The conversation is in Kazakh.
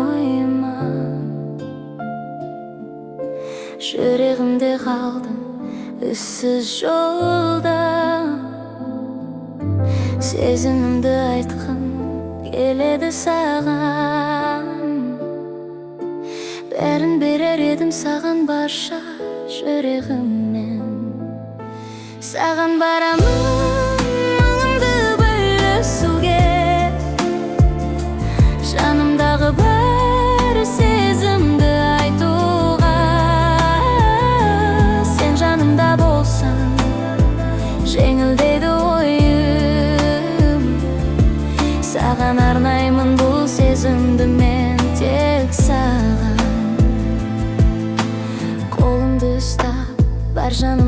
ойыма. Жүрегімде қалдым ізсіз жолда, сезімімді айтқым келеді саған. Бәрін берер едім саған барша жүрегіммен. Саған барамын мұңымды бөлісуге, жанымдағы бар сезімді айтуға. Сен жанымда болсаң жеңілдейді ойым. Саған арнаймын бұл сезімді мен тек саған. Қолымды ұстап бар жаным